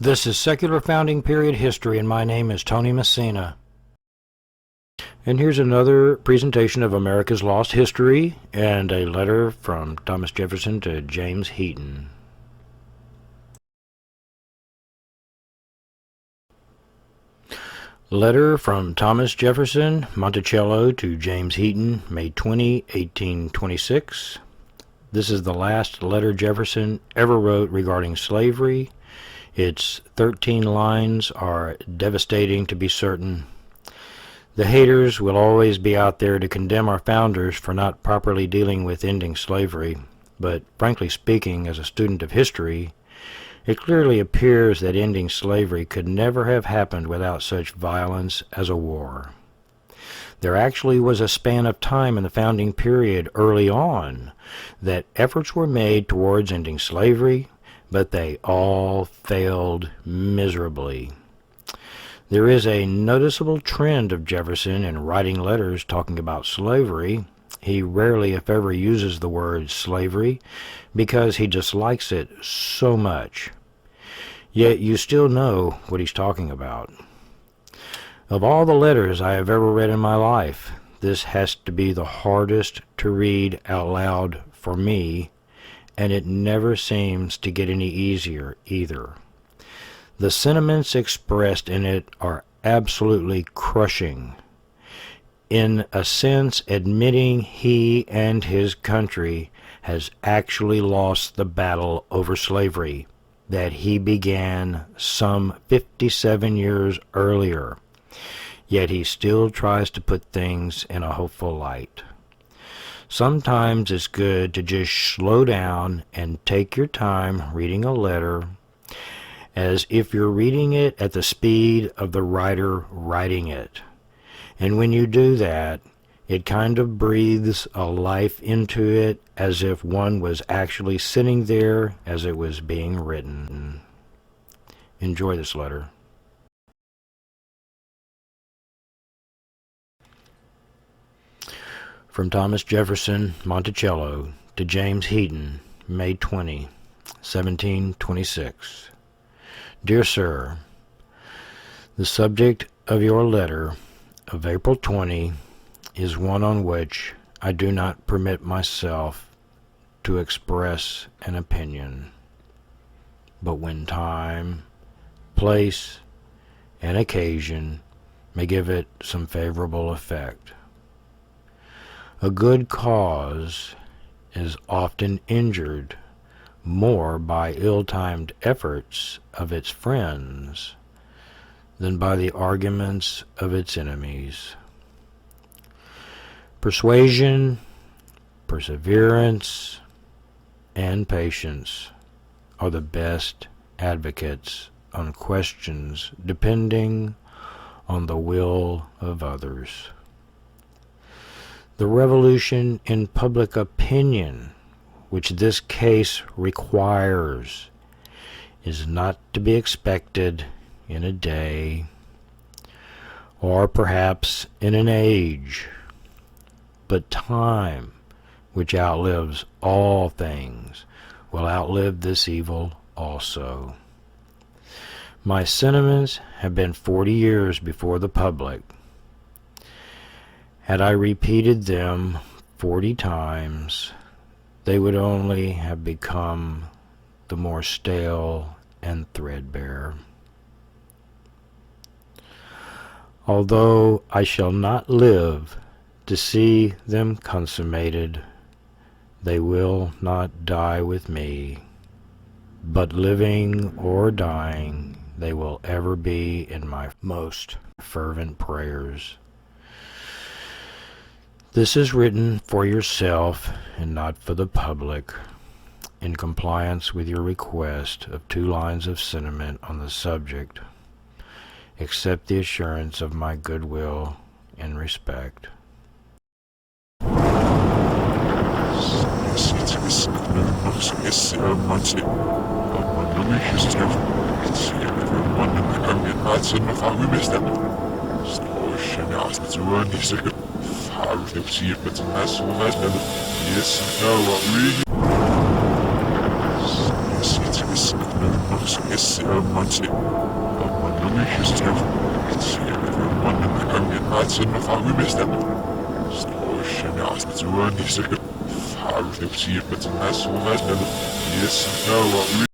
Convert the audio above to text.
This is Secular Founding Period History, and my name is Tony Messina. And here's another presentation of America's Lost History and a letter from Thomas Jefferson to James Heaton. Letter from Thomas Jefferson, Monticello, to James Heaton, May 20, 1826. This is the last letter Jefferson ever wrote regarding slavery. Its 13 lines are devastating, to be certain. The haters will always be out there to condemn our founders for not properly dealing with ending slavery, but frankly speaking, as a student of history, it clearly appears that ending slavery could never have happened without such violence as a war. There actually was a span of time in the founding period early on that efforts were made towards ending slavery, but they all failed miserably. There is a noticeable trend of Jefferson in writing letters talking about slavery. He rarely, if ever, uses the word slavery because he dislikes it so much. Yet you still know what he's talking about. Of all the letters I have ever read in my life, this has to be the hardest to read out loud for me, and it never seems to get any easier either. The sentiments expressed in it are absolutely crushing. In a sense, admitting he and his country has actually lost the battle over slavery that he began some 57 years earlier. Yet he still tries to put things in a hopeful light. Sometimes it's good to just slow down and take your time reading a letter as if you're reading it at the speed of the writer writing it. And when you do that, it kind of breathes a life into it as if one was actually sitting there as it was being written. Enjoy this letter. From Thomas Jefferson, Monticello, to James Heaton, May 20, 1726. Dear Sir, the subject of your letter of April 20 is one on which I do not permit myself to express an opinion, but when time, place, and occasion may give it some favorable effect. A good cause is often injured more by ill-timed efforts of its friends than by the arguments of its enemies. Persuasion, perseverance, and patience are the best advocates on questions depending on the will of others. The revolution in public opinion which this case requires is not to be expected in a day, or perhaps in an age, but time, which outlives all things, will outlive this evil also. My sentiments have been 40 years before the public. Had I repeated them 40 times, they would only have become the more stale and threadbare. Although I shall not live to see them consummated, they will not die with me, but living or dying, they will ever be in my most fervent prayers. This is written for yourself and not for the public, in compliance with your request of 2 lines of sentiment on the subject. Accept the assurance of my goodwill and respect. Yes, no,